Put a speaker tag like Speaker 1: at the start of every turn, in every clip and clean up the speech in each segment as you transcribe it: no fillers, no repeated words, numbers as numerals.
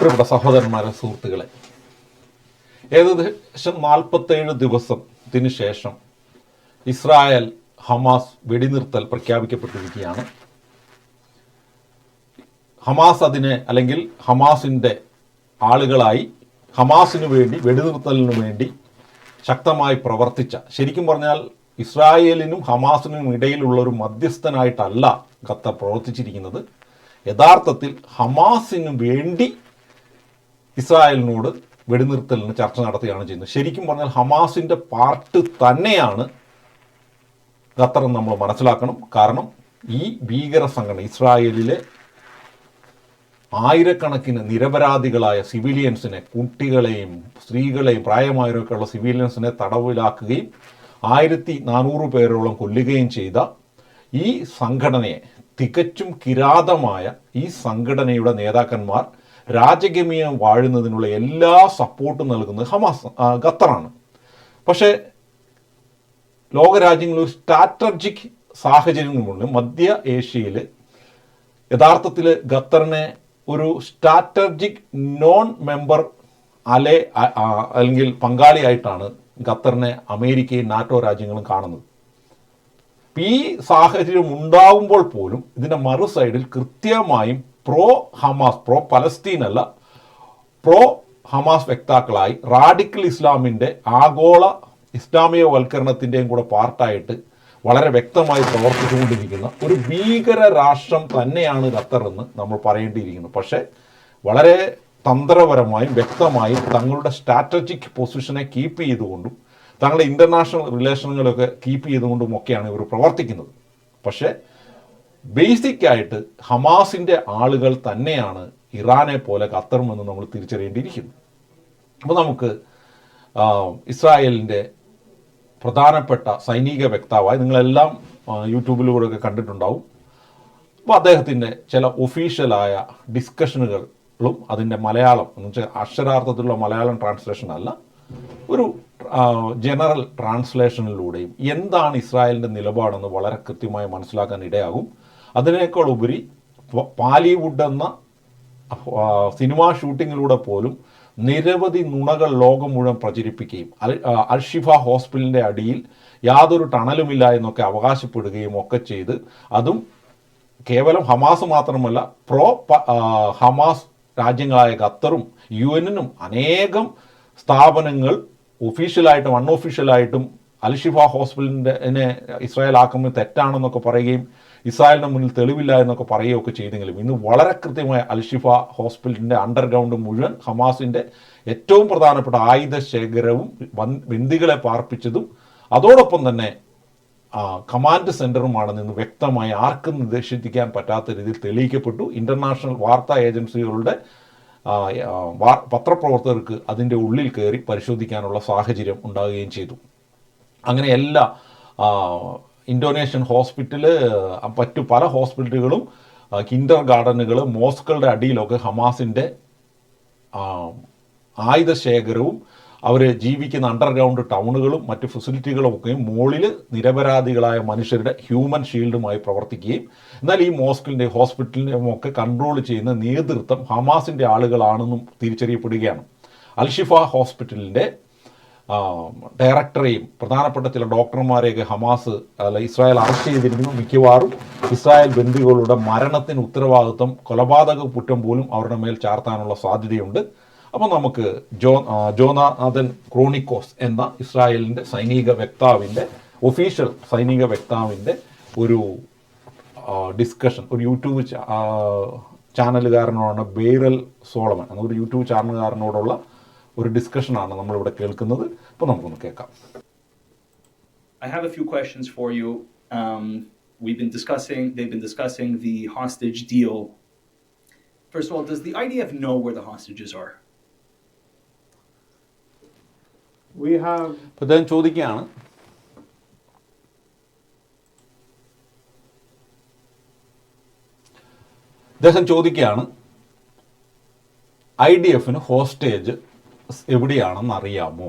Speaker 1: പ്രിയപ്പെട്ട സഹോദരന്മാരെ, സുഹൃത്തുക്കളെ, ഏകദേശം 47 ദിവസത്തിന് ശേഷം ഇസ്രായേൽ ഹമാസ് വെടിനിർത്തൽ പ്രഖ്യാപിക്കപ്പെട്ടിരിക്കുകയാണ്. ഹമാസ് അതിനെ, അല്ലെങ്കിൽ ഹമാസിൻ്റെ ആളുകളായി ഹമാസിനു വേണ്ടി, വെടിനിർത്തലിനു വേണ്ടി ശക്തമായി പ്രവർത്തിച്ച, ശരിക്കും പറഞ്ഞാൽ ഇസ്രായേലിനും ഹമാസിനും ഇടയിലുള്ള ഒരു മധ്യസ്ഥനായിട്ടല്ല ഖത്തർ പ്രവർത്തിച്ചിരിക്കുന്നത്. യഥാർത്ഥത്തിൽ ഹമാസിനു വേണ്ടി ഇസ്രായേലിനോട് വെടിനിർത്തലിന് ചർച്ച നടത്തുകയാണ് ചെയ്യുന്നത്. ശരിക്കും പറഞ്ഞാൽ ഹമാസിൻ്റെ പാർട്ട് തന്നെയാണ് ഖത്തർ എന്ന് നമ്മൾ മനസ്സിലാക്കണം. കാരണം ഈ ഭീകര സംഘടന ഇസ്രായേലിലെ ആയിരക്കണക്കിന് നിരപരാധികളായ സിവിലിയൻസിനെ, കുട്ടികളെയും സ്ത്രീകളെയും പ്രായമായവരൊക്കെയുള്ള സിവിലിയൻസിനെ തടവിലാക്കുകയും 1400 പേരോളം കൊല്ലുകയും ചെയ്ത ഈ സംഘടനയെ, തികച്ചും കിരാതമായ ഈ സംഘടനയുടെ നേതാക്കന്മാർ രാജകീയം വാഴുന്നതിനുള്ള എല്ലാ സപ്പോർട്ടും നൽകുന്നത് ഖത്തറാണ്. പക്ഷേ ലോകരാജ്യങ്ങളിൽ സ്ട്രാറ്റജിക് സാഹചര്യങ്ങളുമുണ്ട്. മധ്യ ഏഷ്യയിൽ യഥാർത്ഥത്തിൽ ഖത്തറിനെ ഒരു സ്ട്രാറ്റജിക് നോൺ മെമ്പർ അല്ലെങ്കിൽ പങ്കാളിയായിട്ടാണ് ഖത്തറിനെ അമേരിക്കയും നാറ്റോ രാജ്യങ്ങളും കാണുന്നത്. ഈ സാഹചര്യം ഉണ്ടാകുമ്പോൾ പോലും ഇതിൻ്റെ മറു സൈഡിൽ കൃത്യമായും പ്രോ ഹമാസ്, പ്രോ പലസ്തീൻ അല്ല, പ്രോ ഹമാസ് വക്താക്കളായി റാഡിക്കൽ ഇസ്ലാമിൻ്റെ ആഗോള ഇസ്ലാമികവൽക്കരണത്തിൻ്റെയും കൂടെ പാർട്ടായിട്ട് വളരെ വ്യക്തമായി പ്രവർത്തിച്ചുകൊണ്ടിരിക്കുന്ന ഒരു ഭീകര രാഷ്ട്രം തന്നെയാണ് ഖത്തർ എന്ന് നമ്മൾ പറയേണ്ടിയിരിക്കുന്നു. പക്ഷേ വളരെ തന്ത്രപരമായും വ്യക്തമായും തങ്ങളുടെ സ്ട്രാറ്റജിക് പൊസിഷനെ കീപ്പ് ചെയ്തുകൊണ്ടും തങ്ങളുടെ ഇൻ്റർനാഷണൽ റിലേഷനുകളൊക്കെ കീപ്പ് ചെയ്തുകൊണ്ടുമൊക്കെയാണ് ഇവർ പ്രവർത്തിക്കുന്നത്. പക്ഷേ ബേസിക്കായിട്ട് ഹമാസിൻ്റെ ആളുകൾ തന്നെയാണ് ഇറാനെ പോലെ ഖത്തറും എന്ന് നമ്മൾ തിരിച്ചറിയേണ്ടിയിരിക്കുന്നു. അപ്പോൾ നമുക്ക് ഇസ്രായേലിൻ്റെ പ്രധാനപ്പെട്ട സൈനിക വക്താവായി, നിങ്ങളെല്ലാം യൂട്യൂബിലൂടെയൊക്കെ കണ്ടിട്ടുണ്ടാവും, അപ്പോൾ അദ്ദേഹത്തിൻ്റെ ചില ഒഫീഷ്യലായ ഡിസ്കഷനുകളും അതിൻ്റെ മലയാളം എന്ന് വെച്ചാൽ അക്ഷരാർത്ഥത്തിലുള്ള മലയാളം ട്രാൻസ്ലേഷൻ അല്ല, ഒരു ജനറൽ ട്രാൻസ്ലേഷനിലൂടെയും എന്താണ് ഇസ്രായേലിൻ്റെ നിലപാടെന്ന് വളരെ കൃത്യമായി മനസ്സിലാക്കാൻ ഇടയാകും. അതിനേക്കാൾ ഉപരി പാലിവുഡ് എന്ന സിനിമാ ഷൂട്ടിങ്ങിലൂടെ പോലും നിരവധി നുണകൾ ലോകം മുഴുവൻ പ്രചരിപ്പിക്കുകയും അൽഷിഫ ഹോസ്പിറ്റലിൻ്റെ അടിയിൽ യാതൊരു ടണലുമില്ല എന്നൊക്കെ അവകാശപ്പെടുകയും ഒക്കെ ചെയ്ത്, അതും കേവലം ഹമാസ് മാത്രമല്ല പ്രോ ഹമാസ് രാജ്യങ്ങളായ ഖത്തറും UN-നും അനേകം സ്ഥാപനങ്ങൾ ഒഫീഷ്യലായിട്ടും അൺഒഫീഷ്യലായിട്ടും അൽഷിഫ ഹോസ്പിറ്റലിനെ ഇസ്രായേൽ ആക്രമണം തെറ്റാണെന്നൊക്കെ പറയുകയും ഇസ്രായേലിൻ്റെ മുന്നിൽ തെളിവില്ല എന്നൊക്കെ പറയുകയൊക്കെ ചെയ്തെങ്കിലും ഇന്ന് വളരെ കൃത്യമായ അൽഷിഫ ഹോസ്പിറ്റലിൻ്റെ അണ്ടർഗ്രൗണ്ട് മുഴുവൻ ഹമാസിൻ്റെ ഏറ്റവും പ്രധാനപ്പെട്ട ആയുധ ശേഖരവും ബന്ദികളെ പാർപ്പിച്ചതും അതോടൊപ്പം തന്നെ കമാൻഡ് സെൻറ്ററുമാണെന്ന് വ്യക്തമായി ആർക്കും നിഷേധിക്കാൻ പറ്റാത്ത രീതിയിൽ തെളിയിക്കപ്പെട്ടു. ഇൻ്റർനാഷണൽ വാർത്താ ഏജൻസികളുടെ പത്രപ്രവർത്തകർക്ക് അതിൻ്റെ ഉള്ളിൽ കയറി പരിശോധിക്കാനുള്ള സാഹചര്യം ഉണ്ടാകുകയും ചെയ്തു. അങ്ങനെ എല്ലാ ഇന്തോനേഷ്യൻ ഹോസ്പിറ്റല്, മറ്റു പല ഹോസ്പിറ്റലുകളും, കിൻഡർ ഗാർഡനുകൾ, മോസ്കുകളുടെ അടിയിലൊക്കെ ഹമാസിൻ്റെ ആയുധശേഖരവും അവർ ജീവിക്കുന്ന അണ്ടർഗ്രൗണ്ട് ടൗണുകളും മറ്റ് ഫെസിലിറ്റികളുമൊക്കെയും മുകളിൽ നിരപരാധികളായ മനുഷ്യരുടെ ഹ്യൂമൻ ഷീൽഡുമായി പ്രവർത്തിക്കുകയും, എന്നാൽ ഈ മോസ്കിൻ്റെ ഹോസ്പിറ്റലിനെയും ഒക്കെ കൺട്രോൾ ചെയ്യുന്ന നേതൃത്വം ഹമാസിൻ്റെ ആളുകളാണെന്നും തിരിച്ചറിയപ്പെടുകയാണ്. അൽഷിഫ ഹോസ്പിറ്റലിൻ്റെ ഡയറക്ടറെയും പ്രധാനപ്പെട്ട ചില ഡോക്ടർമാരെയൊക്കെ ഹമാസ് ഇസ്രായേൽ അറസ്റ്റ് ചെയ്തിരിക്കുന്നു. മിക്കവാറും ഇസ്രായേൽ ബന്ദികളുടെ മരണത്തിന് ഉത്തരവാദിത്വം, കൊലപാതക കുറ്റം പോലും അവരുടെ മേൽ ചാർത്താനുള്ള സാധ്യതയുണ്ട്. അപ്പോൾ നമുക്ക് ജോനാഥൻ ക്രോണിക്കോസ് എന്ന ഇസ്രായേലിൻ്റെ സൈനിക വക്താവിൻ്റെ, ഒഫീഷ്യൽ സൈനിക വക്താവിൻ്റെ ഒരു ഡിസ്കഷൻ, ഒരു യൂട്യൂബ് ചാനലുകാരനോടാണ്, ബെയ്റൽ സോളമൻ എന്നൊരു യൂട്യൂബ് ചാനലുകാരനോടുള്ള ഒരു ഡിസ്കഷനാണ് നമ്മളിവിടെ കേൾക്കുന്നത്. അപ്പോൾ നമുക്കൊന്ന് കേൾക്കാം.
Speaker 2: I have a few questions for you. They've been discussing the hostage deal. First of all, does the IDF know where the hostages are?
Speaker 1: അദ്ദേഹം ചോദിക്കുകയാണ്, IDF-ന് ഹോസ്റ്റേജ് എവിടെയാണെന്ന് അറിയാമോ?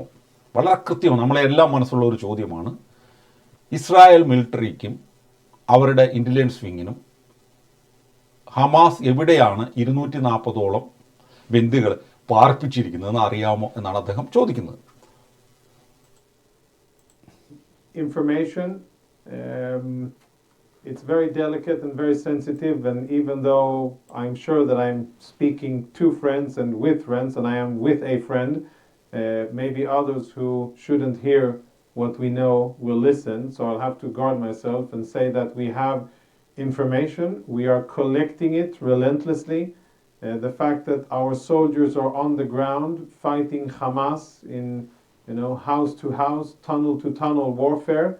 Speaker 1: വളരെ കൃത്യമാണ്, നമ്മളെല്ലാം മനസ്സുള്ള ഒരു ചോദ്യമാണ്. ഇസ്രായേൽ മിലിറ്ററിക്കും അവരുടെ ഇൻ്റലിജൻസ് വിങ്ങിനും ഹമാസ് എവിടെയാണ് 240ഓളം ബന്ദികൾ പാർപ്പിച്ചിരിക്കുന്നതെന്ന് അറിയാമോ എന്നാണ് അദ്ദേഹം ചോദിക്കുന്നത്.
Speaker 3: Information, it's very delicate and very sensitive, and even though I'm sure that I'm speaking to friends and with friends, and I am with a friend, maybe others who shouldn't hear what we know will listen, so I'll have to guard myself and say that we have information, we are collecting it relentlessly. The fact that our soldiers are on the ground fighting Hamas in house to house, tunnel to tunnel warfare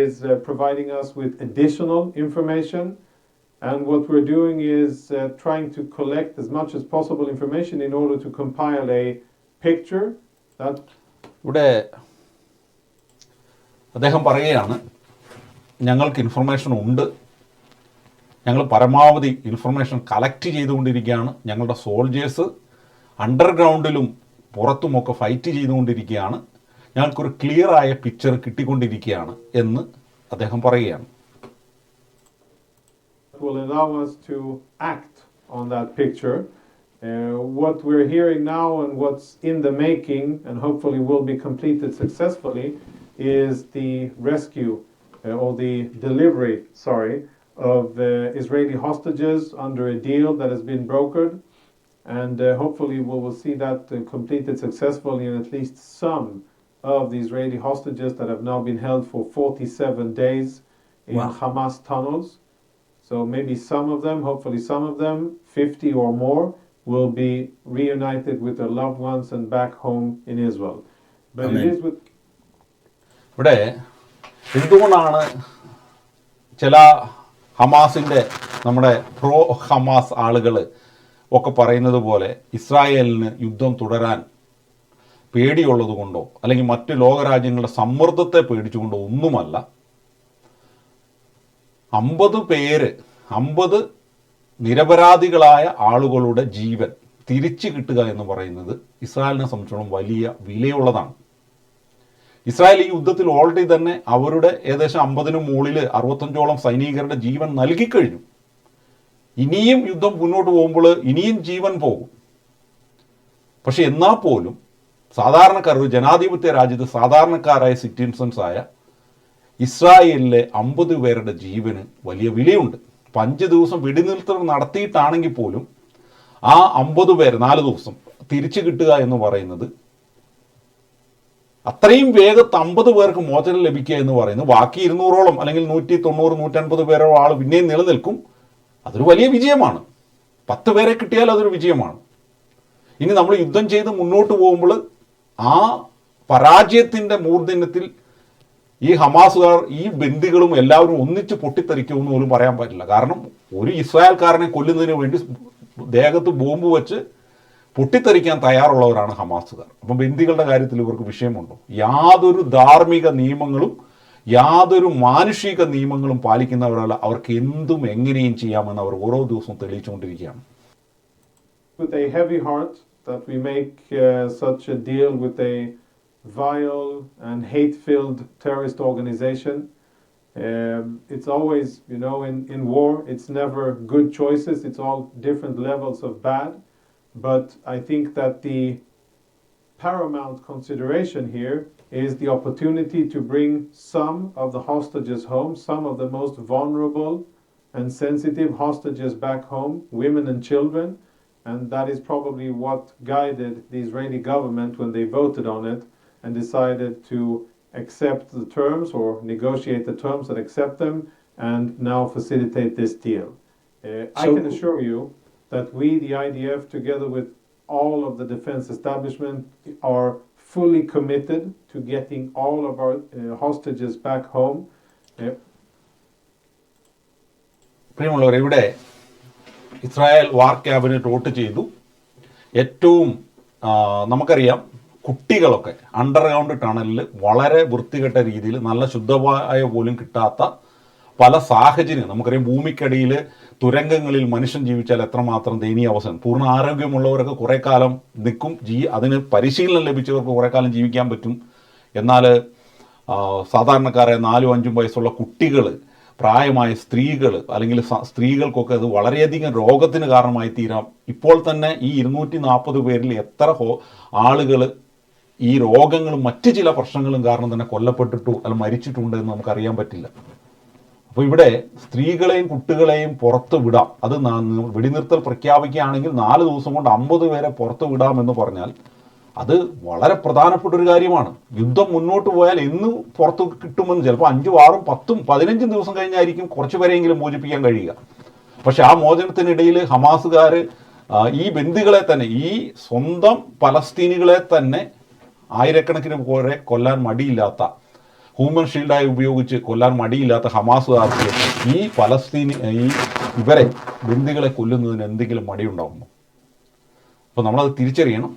Speaker 3: is providing us with additional information. And what we're doing is trying to collect as much as possible information in order to compile a picture that...
Speaker 1: ഇവിടെ അദ്ദേഹം പറയുകയാണ്, ഞങ്ങൾക്ക് information ഉണ്ട്, ഞങ്ങൾ പരമാവധി information collect ചെയ്തുകൊണ്ടിരിക്കുകയാണ്, ഞങ്ങളുടെ soldiers അണ്ടർഗ്രൗണ്ടിലും പുറത്തുമൊക്കെ fight ചെയ്തുകൊണ്ടിരിക്കുകയാണ്, ഞങ്ങൾക്കൊരു ക്ലിയറായ പിക്ചർ കിട്ടിക്കൊണ്ടിരിക്കുകയാണ് എന്ന് അദ്ദേഹം പറയുകയാണ്.
Speaker 3: will allow us to act on that picture. What we're hearing now and what's in the making and hopefully will be completed successfully is the rescue or the delivery, of Israeli hostages under a deal that has been brokered. And hopefully we will see that completed successfully, and at least some of the Israeli hostages that have now been held for 47 days in Hamas tunnels. So maybe some of them, hopefully some of them, 50 or more, will be reunited with their loved ones and back home in Israel. But Amen. It is with...
Speaker 1: ഇവിടെ എന്തുകൊണ്ടാണ് ചില ഹമാസിൻ്റെ നമ്മുടെ pro Hamas ആളുകൾ ഒക്കെ പറയുന്നത് പോലെ ഇസ്രായേലിന് യുദ്ധം തുടരാൻ പേടിയുള്ളത് കൊണ്ടോ അല്ലെങ്കിൽ മറ്റ് ലോകരാജ്യങ്ങളുടെ സമ്മർദ്ദത്തെ പേടിച്ചുകൊണ്ടോ ഒന്നുമല്ല. 50 നിരപരാധികളായ ആളുകളുടെ ജീവൻ തിരിച്ചു കിട്ടുക എന്ന് പറയുന്നത് ഇസ്രായേലിനെ സംബന്ധിച്ചിടത്തോളം വലിയ വിലയുള്ളതാണ്. ഇസ്രായേൽ ഈ യുദ്ധത്തിൽ ഓൾറെഡി തന്നെ അവരുടെ ഏകദേശം 50-ന് മുകളിൽ 65ഓളം സൈനികരുടെ ജീവൻ നൽകിക്കഴിഞ്ഞു. ഇനിയും യുദ്ധം മുന്നോട്ട് പോകുമ്പോൾ ഇനിയും ജീവൻ പോകും. പക്ഷെ എന്നാൽ പോലും സാധാരണക്കാർ, ഒരു ജനാധിപത്യ രാജ്യത്ത് സാധാരണക്കാരായ സിറ്റിസൺസായ ഇസ്രായേലിലെ 50 പേരുടെ ജീവന് വലിയ വിലയുണ്ട്. 5 ദിവസം വെടിനിർത്തൽ നടത്തിയിട്ടാണെങ്കിൽ പോലും ആ 50 പേര് 4 ദിവസം തിരിച്ചു കിട്ടുക എന്ന് പറയുന്നത്, അത്രയും വേഗത്ത് 50 പേർക്ക് മോചനം ലഭിക്കുക എന്ന് പറയുന്നത്, ബാക്കി 200ഓളം അല്ലെങ്കിൽ 190-150 പേരോളം ആൾ പിന്നെയും നിലനിൽക്കും. അതൊരു വലിയ വിജയമാണ്. 10 പേരെ കിട്ടിയാൽ അതൊരു വിജയമാണ്. ഇനി നമ്മൾ യുദ്ധം ചെയ്ത് മുന്നോട്ട് പോകുമ്പോൾ ആ പരാജയത്തിൻ്റെ മൂർധന്യത്തിൽ ഈ ഹമാസുകാർ, ഈ ബന്ദികളും എല്ലാവരും ഒന്നിച്ച് പൊട്ടിത്തെറിക്കുമെന്ന് പോലും പറയാൻ പറ്റില്ല. കാരണം ഒരു ഇസ്രായേൽക്കാരനെ കൊല്ലുന്നതിന് വേണ്ടി ദേഹത്ത് ബോംബ് വെച്ച് പൊട്ടിത്തെറിക്കാൻ തയ്യാറുള്ളവരാണ് ഹമാസുകാർ. അപ്പം ബന്ദികളുടെ കാര്യത്തിൽ ഇവർക്ക് വിഷയമുണ്ടോ? യാതൊരു ധാർമ്മിക നിയമങ്ങളും യാതൊരു മാനുഷിക നിയമങ്ങളും പാലിക്കുന്നവരല്ല. അവർക്ക് എന്തും എങ്ങനെയും ചെയ്യാമെന്ന് അവർ ഓരോ ദിവസവും തെളിയിച്ചുകൊണ്ടിരിക്കുകയാണ്.
Speaker 3: With a heavy heart that we make such a deal with a vile and hate-filled terrorist organization. It's always, in war, it's never good choices. It's all different levels of bad. But I think that the paramount consideration here is the opportunity to bring some of the hostages home, some of the most vulnerable and sensitive hostages back home, women and children. And that is probably what guided the Israeli government when they voted on it and decided to accept the terms or negotiate the terms and accept them and now facilitate this deal. I can assure you that we, the IDF, together with all of the defense establishment, are fully committed to getting all of our hostages back home.
Speaker 1: പ്രിയമുള്ളവർ, ഇവിടെ Israel വാർ cabinet vote ചെയ്തു. ഏറ്റവും നമുക്കറിയാം, കുട്ടികളൊക്കെ underground ടണലിൽ വളരെ വൃത്തികെട്ട രീതിയിൽ നല്ല ശുദ്ധവായ പോലും കിട്ടാത്ത പല സാഹചര്യം നമുക്കറിയാം. ഭൂമിക്കടിയിൽ തുരങ്കങ്ങളിൽ മനുഷ്യൻ ജീവിച്ചാൽ എത്രമാത്രം ദയനീയ അവസ്ഥ. പൂർണ്ണ ആരോഗ്യമുള്ളവരൊക്കെ കുറേ കാലം നിൽക്കും, അതിന് പരിശീലനം ലഭിച്ചവർക്ക് കുറേ കാലം ജീവിക്കാൻ പറ്റും. എന്നാൽ സാധാരണക്കാരെ 4-5 വയസ്സുള്ള കുട്ടികൾ പ്രായമായ സ്ത്രീകൾ അല്ലെങ്കിൽ സ്ത്രീകൾക്കൊക്കെ അത് വളരെയധികം രോഗത്തിന് കാരണമായി തീരാം. ഇപ്പോൾ തന്നെ ഈ 240 പേരിൽ എത്ര ആളുകൾ ഈ രോഗങ്ങളും മറ്റ് ചില പ്രശ്നങ്ങളും കാരണം തന്നെ കൊല്ലപ്പെട്ടിട്ടു അല്ലെങ്കിൽ മരിച്ചിട്ടുണ്ട് എന്ന് നമുക്കറിയാൻ പറ്റില്ല. അപ്പോൾ ഇവിടെ സ്ത്രീകളെയും കുട്ടികളെയും പുറത്ത് വിടാം, അത് വെടിനിർത്തൽ പ്രഖ്യാപിക്കുകയാണെങ്കിൽ 4 ദിവസം കൊണ്ട് 50 പേരെ പുറത്ത് വിടാമെന്ന് പറഞ്ഞാൽ അത് വളരെ പ്രധാനപ്പെട്ട ഒരു കാര്യമാണ്. യുദ്ധം മുന്നോട്ട് പോയാൽ എന്ന് പുറത്ത് കിട്ടുമെന്ന് ചിലപ്പോൾ 5, 6, 10, 15 ദിവസം കഴിഞ്ഞായിരിക്കും കുറച്ച് പേരെങ്കിലും മോചിപ്പിക്കാൻ കഴിയുക. പക്ഷെ ആ മോചനത്തിനിടയിൽ ഹമാസുകാർ ഈ ബന്ദികളെ തന്നെ, ഈ സ്വന്തം പലസ്തീനികളെ തന്നെ ആയിരക്കണക്കിന് പേരെ കൊല്ലാൻ മടിയില്ലാത്ത, ഹ്യൂമൻ ഷീൽഡായി ഉപയോഗിച്ച് കൊല്ലാൻ മടിയില്ലാത്ത ഹമാസുകാർക്ക് ഇവരെ ബന്ദികളെ കൊല്ലുന്നതിന് എന്തെങ്കിലും മടിയുണ്ടാകുമോ? അപ്പോൾ നമ്മളത് തിരിച്ചറിയണം.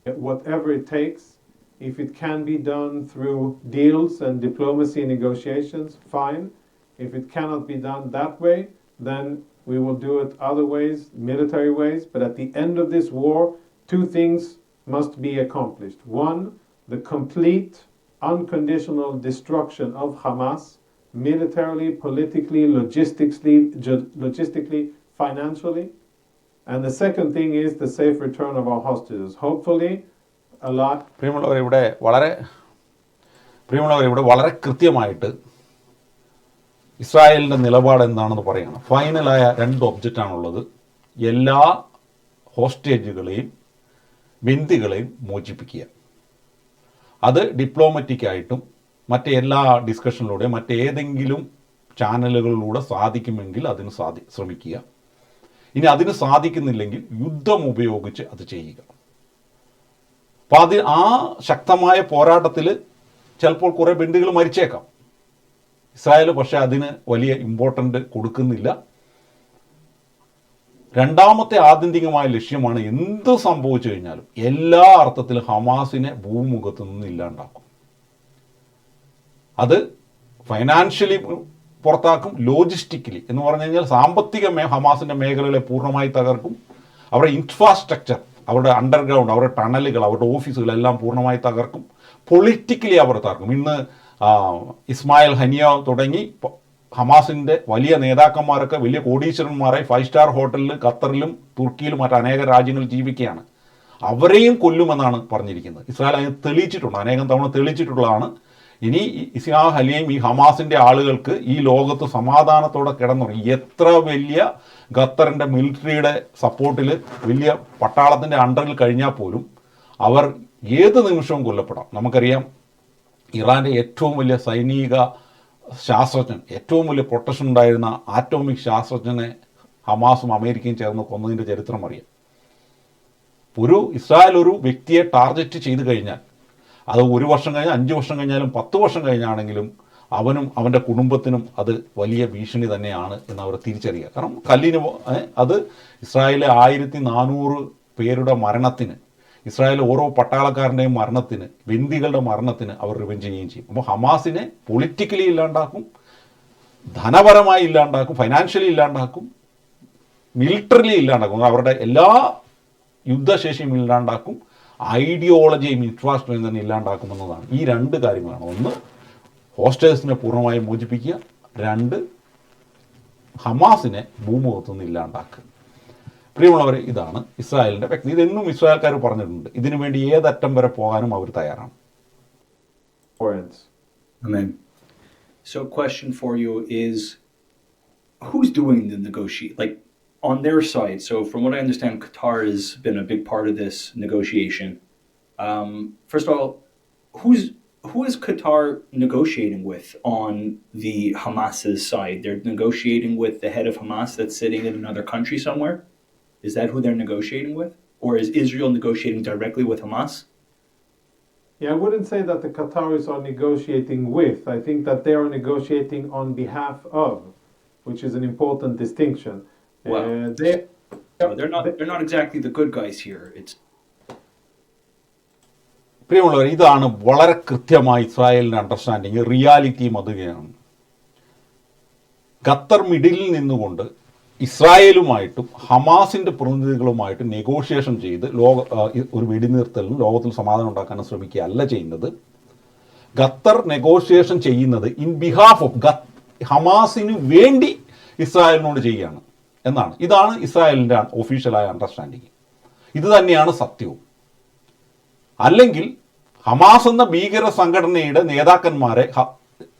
Speaker 3: Whatever it takes, if it can be done through deals and diplomacy negotiations, fine. If it cannot be done that way, then we will do it other ways, military ways. But at the end of this war, 2 things must be accomplished. 1, the complete unconditional destruction of Hamas, militarily, politically, logistically, financially. And the second thing is the safe return of our hostages. Hopefully, a lot.
Speaker 1: പ്രിയമുള്ളവർ, ഇവിടെ വളരെ കൃത്യമായിട്ട് ഇസ്രായേലിൻ്റെ നിലപാട് എന്താണെന്ന് പറയുകയാണ്. ഫൈനലായ 2 ഒബ്ജക്റ്റാണുള്ളത്. എല്ലാ ഹോസ്റ്റേജുകളെയും ബന്ദികളെയും മോചിപ്പിക്കുക. അത് ഡിപ്ലോമാറ്റിക്കായിട്ടും മറ്റെല്ലാ ഡിസ്കഷനിലൂടെയും മറ്റേതെങ്കിലും ചാനലുകളിലൂടെ സാധിക്കുമെങ്കിൽ അതിന് ശ്രമിക്കുക. ഇനി അതിന് സാധിക്കുന്നില്ലെങ്കിൽ യുദ്ധം ഉപയോഗിച്ച് അത് ചെയ്യുക. അപ്പോൾ ആ ശക്തമായ പോരാട്ടത്തിൽ ചിലപ്പോൾ കുറേ ബന്ദികൾ മരിച്ചേക്കാം. ഇസ്രായേൽ പക്ഷേ അതിന് വലിയ ഇമ്പോർട്ടൻ്റ് കൊടുക്കുന്നില്ല. രണ്ടാമത്തെ ആത്യന്തികമായ ലക്ഷ്യമാണ് എന്ത് സംഭവിച്ചു കഴിഞ്ഞാലും എല്ലാ അർത്ഥത്തിലും ഹമാസിനെ ഭൂമുഖത്ത് നിന്ന് ഇല്ലാണ്ടാക്കും. അത് ഫൈനാൻഷ്യലി പുറത്താക്കും, ലോജിസ്റ്റിക്കലി എന്ന് പറഞ്ഞു കഴിഞ്ഞാൽ സാമ്പത്തിക ഹമാസിൻ്റെ മേഖലകളെ പൂർണ്ണമായി തകർക്കും. അവരുടെ ഇൻഫ്രാസ്ട്രക്ചർ, അവരുടെ അണ്ടർഗ്രൗണ്ട്, അവരുടെ ടണലുകൾ, അവരുടെ ഓഫീസുകളെല്ലാം പൂർണ്ണമായി തകർക്കും. പൊളിറ്റിക്കലി അവർ തകർക്കും. ഇന്ന് ഇസ്മായിൽ ഹനിയ തുടങ്ങി ഹമാസിൻ്റെ വലിയ നേതാക്കന്മാരൊക്കെ വലിയ കോടീശ്വരന്മാരായി 5 സ്റ്റാർ ഹോട്ടലിൽ ഖത്തറിലും തുർക്കിയിലും മറ്റനേക രാജ്യങ്ങളിൽ ജീവിക്കുകയാണ്. അവരെയും കൊല്ലുമെന്നാണ് പറഞ്ഞിരിക്കുന്നത്. ഇസ്രായേൽ അതിന് തെളിയിച്ചിട്ടുണ്ട്, അനേകം തവണ തെളിയിച്ചിട്ടുള്ളതാണ്. ഇനി ഇസ്മായിൽ ഹനിയയും ഈ ഹമാസിൻ്റെ ആളുകൾക്ക് ഈ ലോകത്ത് സമാധാനത്തോടെ കിടന്നുറങ്ങി, എത്ര വലിയ ഖത്തറിൻ്റെ മിലിറ്ററിയുടെ സപ്പോർട്ടിൽ വലിയ പട്ടാളത്തിൻ്റെ അണ്ടറിൽ കഴിഞ്ഞാൽ പോലും അവർ ഏത് നിമിഷവും കൊല്ലപ്പെടാം. നമുക്കറിയാം, ഇറാൻ്റെ ഏറ്റവും വലിയ സൈനിക ശാസ്ത്രജ്ഞൻ, ഏറ്റവും വലിയ പ്രൊട്ടക്ഷൻ ഉണ്ടായിരുന്ന ആറ്റോമിക് ശാസ്ത്രജ്ഞനെ ഹമാസും അമേരിക്കയും ചേർന്ന് കൊന്നതിൻ്റെ ചരിത്രം അറിയാം. ഇസ്രായേൽ ഒരു വ്യക്തിയെ ടാർഗറ്റ് ചെയ്ത് കഴിഞ്ഞാൽ അത് 1 വർഷം കഴിഞ്ഞാൽ, 5 വർഷം കഴിഞ്ഞാലും 10 വർഷം കഴിഞ്ഞാണെങ്കിലും അവനും അവൻ്റെ കുടുംബത്തിനും അത് വലിയ ഭീഷണി തന്നെയാണ് എന്ന് അവർ തിരിച്ചറിയുക. കാരണം അത് ഇസ്രായേലിലെ 1400 പേരുടെ മരണത്തിന്, ഇസ്രായേൽ ഓരോ പട്ടാളക്കാരൻ്റെയും മരണത്തിന്, ബന്ദികളുടെ മരണത്തിന് അവർ റിവെഞ്ച് ചെയ്യുകയും ചെയ്യും. അപ്പോൾ ഹമാസിനെ പൊളിറ്റിക്കലി ഇല്ലാണ്ടാക്കും, ധനപരമായി ഇല്ലാണ്ടാക്കും, ഫൈനാൻഷ്യലി ഇല്ലാണ്ടാക്കും, മിലിറ്ററിലി ഇല്ലാണ്ടാക്കും, അവരുടെ എല്ലാ യുദ്ധശേഷിയും ഇല്ലാണ്ടാക്കും, ഐഡിയോളജിയും ഇൻഫ്രാസ്ട്രക്ചറും തന്നെ ഇല്ലാണ്ടാക്കുമെന്നതാണ്. ഈ 2 കാര്യങ്ങളാണ്. 1, ഹോസ്റ്റേഴ്സിനെ പൂർണ്ണമായും മോചിപ്പിക്കുക. 2, ഹമാസിനെ ഭൂമുഖത്തുനിന്ന് ഇല്ലാണ്ടാക്കുക. പ്രിയമുള്ളവർ, ഇതാണ് ഇസ്രായേലിൻ്റെ വ്യക്തി. ഇതെന്നും ഇസ്രായേൽക്കാർ പറഞ്ഞിട്ടുണ്ട്. ഇതിനു വേണ്ടി ഏതറ്റം വരെ പോകാനും അവർ തയ്യാറാണ്.
Speaker 2: Amen. So question for you is, who's doing the negotiate? Like, on their side, so from what I understand, Qatar has been a big part of this negotiation. First of all, who is Qatar negotiating with on the Hamas's side? They're negotiating with the head of Hamas that's sitting in another country somewhere? Is that who they're negotiating with? Or is Israel negotiating directly with Hamas?
Speaker 3: Yeah, I wouldn't say that the Qataris are negotiating with. I think that they are negotiating on behalf of, which is an important distinction.
Speaker 2: Well, they're not exactly the good guys here. It's
Speaker 1: പ്രിയമുള്ളവർ, ഇതാണ് വളരെ കൃത്യമായി ഇസ്രായേലിൻ്റെ understanding. Reality മതുകയാണ്. Qatar മിഡിലിൽ നിന്നുകൊണ്ട് ഇസ്രായേലുമായിട്ടും ഹമാസിൻ്റെ പ്രതിനിധികളുമായിട്ടും negotiation ചെയ്ത് ഒരു വെടിനിർത്തലിനും ലോകത്തിൽ സമാധാനം ഉണ്ടാക്കാനും ശ്രമിക്കുകയല്ല ചെയ്യുന്നത്. ഖത്തർ നെഗോഷിയേഷൻ ചെയ്യുന്നത് ഇൻ ബിഹാഫ് ഓഫ് ഹമാസിന് വേണ്ടി ഇസ്രായേലിനോട് ചെയ്യുകയാണ് എന്നാണ്. ഇതാണ് ഇസ്രായേലിൻ്റെ ഒഫീഷ്യലായ അണ്ടർസ്റ്റാൻഡിങ്. ഇത് തന്നെയാണ് സത്യവും. അല്ലെങ്കിൽ ഹമാസ് എന്ന ഭീകര സംഘടനയുടെ നേതാക്കന്മാരെ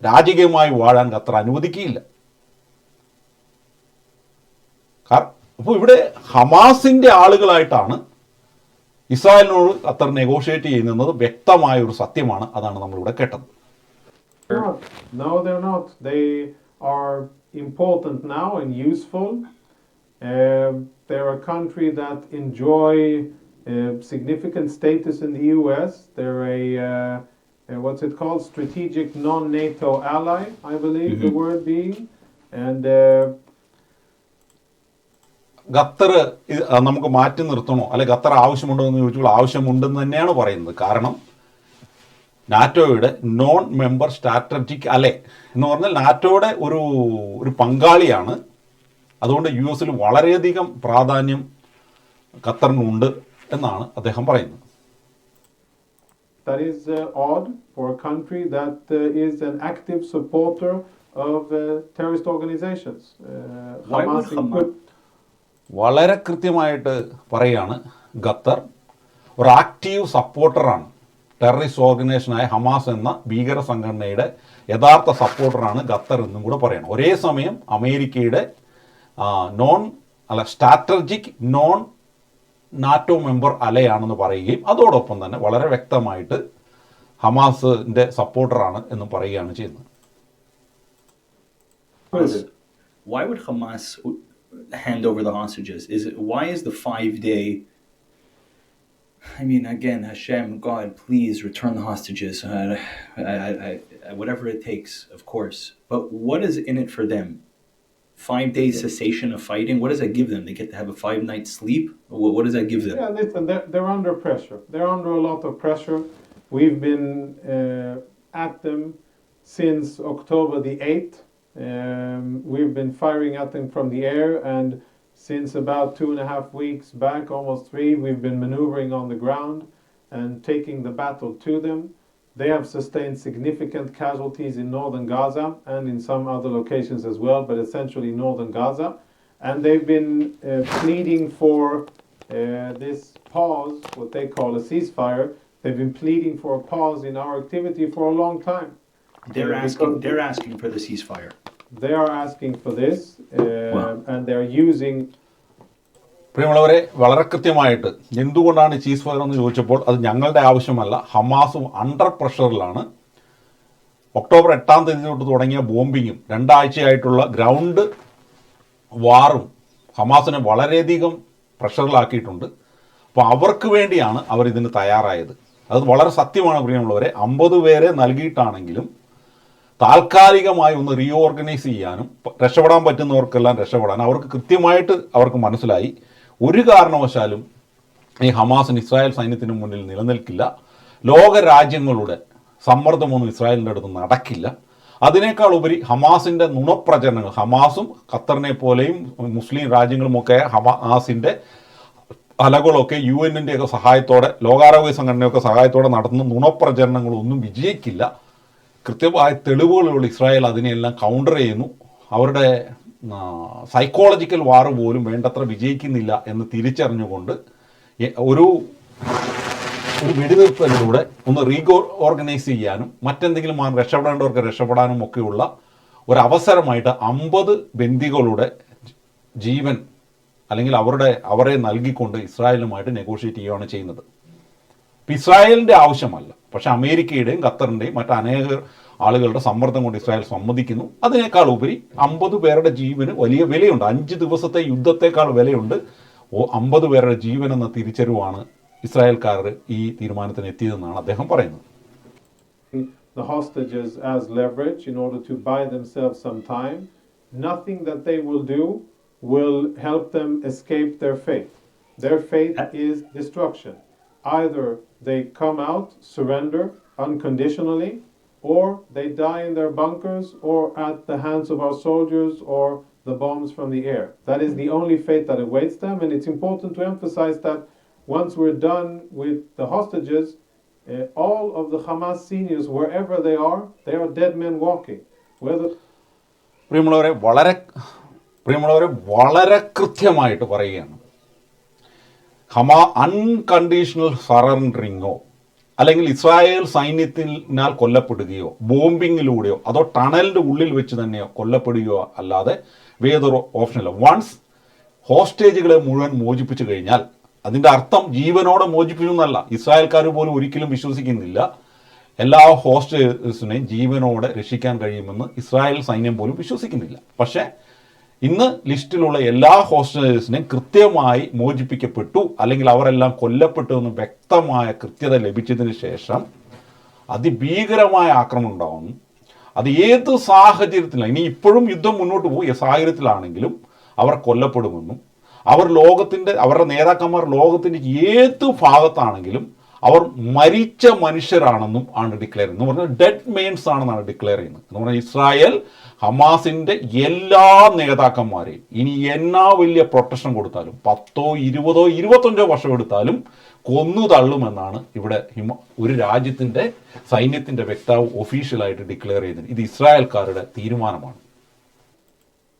Speaker 1: രാജകീയമായി വാഴാൻ ഖത്തർ അനുവദിക്കുകയില്ല. അപ്പോൾ ഇവിടെ ഹമാസിൻ്റെ ആളുകളായിട്ടാണ് ഇസ്രായേലിനോട് ഖത്തർ നെഗോഷിയേറ്റ് ചെയ്യുന്നത് വ്യക്തമായ ഒരു സത്യമാണ്. അതാണ് നമ്മളിവിടെ കേട്ടത്.
Speaker 3: No, they're not. They are important now and useful. They're a country that enjoy significant status in the U.S. They're what's it called? Strategic non-NATO ally, I believe the word being. And
Speaker 1: Qatar നമുക്ക് മാറ്റി നിർത്തണോ അല്ലെ Qatar ആവശ്യമുണ്ടോ എന്ന് ചോദിച്ചാൽ ആവശ്യമുണ്ടെന്ന് തന്നെയാണ് പറയുന്നത്. കാരണം നാറ്റോയുടെ നോൺ മെമ്പർ സ്ട്രാറ്റജിക് അല്ലെ എന്ന് പറഞ്ഞാൽ നാറ്റോയുടെ ഒരു പങ്കാളിയാണ്. അതുകൊണ്ട് യു എസിൽ വളരെയധികം പ്രാധാന്യം ഖത്തറിനുണ്ട് എന്നാണ് അദ്ദേഹം പറയുന്നത്.
Speaker 3: That is odd for a country that is an active supporter of terrorist organizations.
Speaker 1: വളരെ കൃത്യമായിട്ട് പറയുകയാണ്, ഖത്തർ ഒരു ആക്റ്റീവ് സപ്പോർട്ടറാണ്. ടെററിസ്റ്റ് ഓർഗനൈസേഷനായ ഹമാസ് എന്ന ഭീകര സംഘടനയുടെ യഥാർത്ഥ സപ്പോർട്ടറാണ് ഖത്തർ എന്നും കൂടെ പറയണം. ഒരേ സമയം അമേരിക്കയുടെ സ്ട്രാറ്റജിക് നോൺ നാറ്റോ മെമ്പർ അലയാണെന്ന് പറയുകയും അതോടൊപ്പം തന്നെ വളരെ വ്യക്തമായിട്ട് ഹമാസിൻ്റെ സപ്പോർട്ടറാണ് എന്നും പറയുകയാണ് ചെയ്യുന്നത്.
Speaker 2: Why would Hamas hand over the hostages? Why is the 5-day? I mean, again, Hashem, God, please return the hostages. Whatever it takes, of course. But what is in it for them? 5 days cessation of fighting. What does that give them? They get to have a 5-night sleep. What does that give them?
Speaker 3: Yeah, listen, they're under pressure. They're under a lot of pressure. We've been at them since October the 8th. We've been firing at them from the air, and since about 2.5 weeks back, almost 3, we've been maneuvering on the ground and taking the battle to them. They have sustained significant casualties in northern Gaza and in some other locations as well, but essentially northern Gaza. And they've been pleading for this pause, what they call a ceasefire. They've been pleading for a pause in our activity for a long time.
Speaker 2: They're asking for the ceasefire.
Speaker 3: They are asking for this, and they're using.
Speaker 1: പ്രിയമുള്ളവരെ, വളരെ കൃത്യമായിട്ട് എന്തുകൊണ്ടാണ് cheese fire എന്ന് ചോദിച്ചപ്പോൾ അത് ഞങ്ങളുടെ ആവശ്യമല്ല, ഹമാസും under പ്രഷറിലാണ്. October 8-ാം തീയതി തൊട്ട് തുടങ്ങിയ ബോംബിങ്ങും 2 ആഴ്ചയായിട്ടുള്ള ഗ്രൗണ്ട് വാറും ഹമാസിനെ വളരെയധികം പ്രഷറിലാക്കിയിട്ടുണ്ട്. അപ്പോൾ അവർക്ക് വേണ്ടിയാണ് അവർ ഇതിന് തയ്യാറായത്. അത് വളരെ സത്യമാണ് പ്രിയമുള്ളവരെ. 50 പേരെ നൽകിയിട്ടാണെങ്കിലും താൽക്കാലികമായി ഒന്ന് റീഓർഗനൈസ് ചെയ്യാനും രക്ഷപ്പെടാൻ പറ്റുന്നവർക്കെല്ലാം രക്ഷപ്പെടാൻ അവർക്ക് കൃത്യമായിട്ട് അവർക്ക് മനസ്സിലായി. ഒരു കാരണവശാലും ഈ ഹമാസിന് ഇസ്രായേൽ സൈന്യത്തിന് മുന്നിൽ നിലനിൽക്കില്ല. ലോകരാജ്യങ്ങളുടെ സമ്മർദ്ദമൊന്നും ഇസ്രായേലിൻ്റെ അടുത്ത് നടക്കില്ല. അതിനേക്കാൾ ഉപരി ഹമാസിൻ്റെ നുണപ്രചരണങ്ങൾ, ഹമാസും ഖത്തറിനെ പോലെയും മുസ്ലിം രാജ്യങ്ങളുമൊക്കെ ഹമാസിൻ്റെ അലകളൊക്കെ UN-ൻ്റെയൊക്കെ സഹായത്തോടെ, ലോകാരോഗ്യ സംഘടനയൊക്കെ സഹായത്തോടെ നടത്തുന്ന നുണപ്രചരണങ്ങളൊന്നും വിജയിക്കില്ല. കൃത്യമായ തെളിവുകളുള്ള ഇസ്രായേൽ അതിനെയെല്ലാം കൗണ്ടർ ചെയ്യുന്നു. അവരുടെ സൈക്കോളജിക്കൽ വാർ പോലും വേണ്ടത്ര വിജയിക്കുന്നില്ല എന്ന് തിരിച്ചറിഞ്ഞുകൊണ്ട് ഒരു വെടിനിർത്തലിലൂടെ ഒന്ന് ഓർഗനൈസ് ചെയ്യാനും മറ്റെന്തെങ്കിലും രക്ഷപ്പെടേണ്ടവർക്ക് രക്ഷപ്പെടാനും ഒക്കെയുള്ള ഒരവസരമായിട്ട് 50 ബന്ദികളുടെ ജീവൻ അല്ലെങ്കിൽ അവരെ നൽകിക്കൊണ്ട് ഇസ്രായേലുമായിട്ട് നെഗോഷിയേറ്റ് ചെയ്യുകയാണ് ചെയ്യുന്നത്. ഇപ്പം ഇസ്രായേലിൻ്റെ ആവശ്യമല്ല, പക്ഷേ അമേരിക്കയുടെയും ഖത്തറിൻ്റെയും മറ്റനേക ആളുകളുടെ സമ്മർദ്ദം കൊണ്ട് ഇസ്രായേൽ സമ്മതിക്കുന്നു. അതിനേക്കാൾ ഉപരി 50 പേരുടെ ജീവന് വലിയ വിലയുണ്ട്. 5 ദിവസത്തെ യുദ്ധത്തേക്കാൾ വിലയുണ്ട് 50 പേരുടെ ജീവൻ എന്ന തിരിച്ചറിവാണ് ഇസ്രായേൽക്കാർ ഈ തീരുമാനത്തിന് എത്തിയതെന്നാണ് അദ്ദേഹം പറയുന്നത്.
Speaker 3: The hostages as leverage in order to buy themselves some time. Nothing that they will do will help them escape their fate. Their fate is destruction. Either they come out, surrender unconditionally, or they die in their bunkers or at the hands of our soldiers or the bombs from the air. That is the only fate that awaits them, and it's important to emphasize that once we're done with the hostages, all of the Hamas seniors, wherever they are dead men walking. Whether
Speaker 1: പ്രിയമുള്ളവരെ വളരെ കൃത്യമായിട്ട് പറയുകയാണ്. Unconditional സറണ്ടറിങ്ങോ അല്ലെങ്കിൽ Israel സൈന്യത്തിനാൽ കൊല്ലപ്പെടുകയോ ബോംബിങ്ങിലൂടെയോ അതോ ടണലിൻ്റെ ഉള്ളിൽ വെച്ച് തന്നെയോ കൊല്ലപ്പെടുകയോ അല്ലാതെ വേറൊരു ഓപ്ഷനില്ല. വൺസ് ഹോസ്റ്റേജുകളെ മുഴുവൻ മോചിപ്പിച്ചു കഴിഞ്ഞാൽ അതിൻ്റെ അർത്ഥം ജീവനോടെ മോചിപ്പിച്ചു എന്നല്ല. ഇസ്രായേൽക്കാർ പോലും ഒരിക്കലും വിശ്വസിക്കുന്നില്ല എല്ലാ ഹോസ്റ്റേഴ്സിനെയും ജീവനോടെ രക്ഷിക്കാൻ കഴിയുമെന്ന് ഇസ്രായേൽ സൈന്യം പോലും വിശ്വസിക്കുന്നില്ല. പക്ഷേ ഇന്ന് ലിസ്റ്റിലുള്ള എല്ലാ ഹോസ്റ്റേഴ്സിനെയും കൃത്യമായി മോചിപ്പിക്കപ്പെട്ടു അല്ലെങ്കിൽ അവരെല്ലാം കൊല്ലപ്പെട്ടു എന്ന് വ്യക്തമായ കൃത്യത ലഭിച്ചതിന് ശേഷം അതിഭീകരമായ ആക്രമണം ഉണ്ടാവുന്നു. അത് ഏത് സാഹചര്യത്തിലാണ്, ഇനി ഇപ്പോഴും യുദ്ധം മുന്നോട്ട് പോകും, ഈ സാഹചര്യത്തിലാണെങ്കിലും അവർ കൊല്ലപ്പെടുമെന്നും അവരുടെ നേതാക്കന്മാർ ലോകത്തിൻ്റെ ഏത് ഭാഗത്താണെങ്കിലും അവർ മരിച്ച മനുഷ്യരാണെന്നും ആണ് ഡിക്ലെയർ ചെയ്യുന്നത്. എന്ന് പറഞ്ഞാൽ ഡെഡ് മെയിൻസ് ആണെന്നാണ് ഡിക്ലെയർ ചെയ്യുന്നത്. എന്ന് പറഞ്ഞാൽ ഇസ്രായേൽ ഹമാസിൻ്റെ എല്ലാ നേതാക്കന്മാരെയും ഇനി എന്നാ വലിയ പ്രൊട്ടക്ഷൻ കൊടുത്താലും 10, 20, 25 വർഷം എടുത്താലും കൊന്നു തള്ളുമെന്നാണ് ഇവിടെ ഒരു രാജ്യത്തിൻ്റെ സൈന്യത്തിൻ്റെ വക്താവ് ഒഫീഷ്യലായിട്ട് ഡിക്ലെയർ ചെയ്യുന്നത്. ഇത് ഇസ്രായേൽക്കാരുടെ തീരുമാനമാണ്.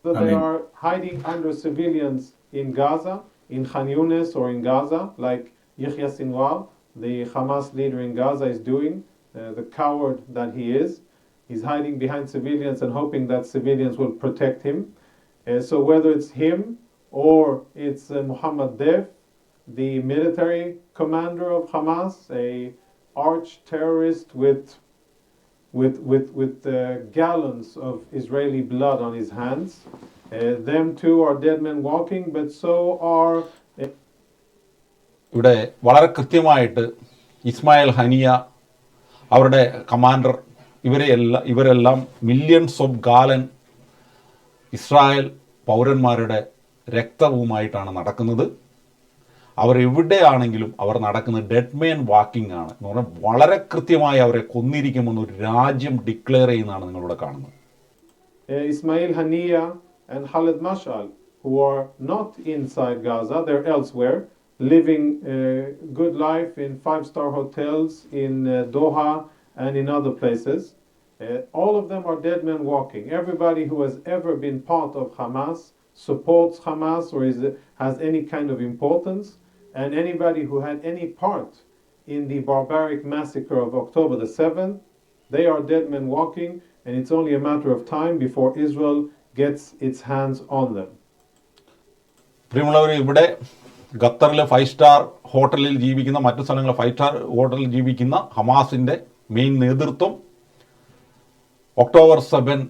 Speaker 3: They are hiding under civilians in Gaza, in Khan Yunis or in Gaza, like Yahya Sinwar, the Hamas leader in Gaza, is doing, the coward that he is. He's hiding behind civilians and hoping that civilians will protect him. So whether it's him or it's Mohammed Dev, the military commander of Hamas, a arch terrorist with gallons of Israeli blood on his hands, them too are dead men walking, but so are...
Speaker 1: ഇവിടെ വളരെ കൃത്യമായിട്ട് ഇസ്മായിൽ ഹനിയ, അവരുടെ commander, ഇവരെല്ലാം millions of gallon Israel പൗരന്മാരുടെ രക്തവുമായിട്ടാണ് നടക്കുന്നത്. അവരെവിടെയാണെങ്കിലും അവർ നടക്കുന്നത് dead men walking ആണ്. എന്ന് പറഞ്ഞാൽ വളരെ കൃത്യമായി അവരെ കൊന്നിരിക്കുമെന്ന് ഒരു രാജ്യം ഡിക്ലെയർ ചെയ്യുന്നതാണ് നിങ്ങളിവിടെ കാണുന്നത്.
Speaker 3: Ismail Haniya and Khaled Mashal, who are not inside Gaza, they're elsewhere, living a good life in 5-star hotels in Doha and in other places. All of them are dead men walking. Everybody who has ever been part of Hamas, supports Hamas or has any kind of importance, and anybody who had any part in the barbaric massacre of October the 7th, they are dead men walking, and it's only a matter of time before Israel gets its hands on them.
Speaker 1: പ്രിയമുള്ളവർ, ഇവിടെ ഖത്തറിലെ 5-സ്റ്റാർ ഹോട്ടലിൽ ജീവിക്കുന്ന, മറ്റു സ്ഥലങ്ങളിലെ 5-സ്റ്റാർ ഹോട്ടലിൽ ജീവിക്കുന്ന ഹമാസിൻ്റെ മെയിൻ നേതൃത്വം ഒക്ടോബർ 7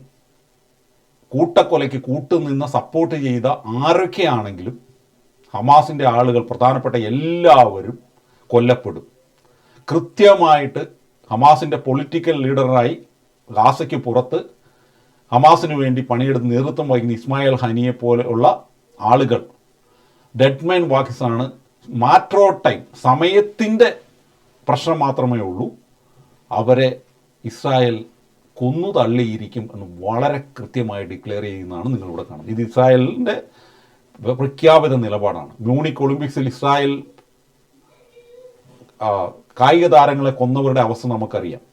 Speaker 1: കൂട്ടക്കൊലയ്ക്ക് കൂട്ടുനിന്ന് സപ്പോർട്ട് ചെയ്ത ആരൊക്കെയാണെങ്കിലും ഹമാസിൻ്റെ ആളുകൾ, പ്രധാനപ്പെട്ട എല്ലാവരും കൊല്ലപ്പെടും. കൃത്യമായിട്ട് ഹമാസിൻ്റെ പൊളിറ്റിക്കൽ ലീഡറായി ഗാസയ്ക്ക് പുറത്ത് ഹമാസിന് വേണ്ടി പണിയെടുത്ത് നേതൃത്വം വഹിക്കുന്ന ഇസ്മായിൽ ഹനിയെ പോലെയുള്ള ആളുകൾ ഡെഡ് മെൻ വാക്കിസാണ്. മാറ്റർ ഓഫ് ടൈം, സമയത്തിൻ്റെ പ്രശ്നം മാത്രമേ ഉള്ളൂ. അവരെ ഇസ്രായേൽ കൊന്നു തള്ളിയിരിക്കും എന്ന് വളരെ കൃത്യമായി ഡിക്ലെയർ ചെയ്യുന്നതാണ് നിങ്ങളിവിടെ കാണുന്നത്. ഇത് ഇസ്രായേലിൻ്റെ പ്രഖ്യാപിത നിലപാടാണ്. മ്യൂണിക് ഒളിമ്പിക്സിൽ ഇസ്രായേൽ കായിക താരങ്ങളെ കൊന്നവരുടെ അവസ്ഥ നമുക്കറിയാം.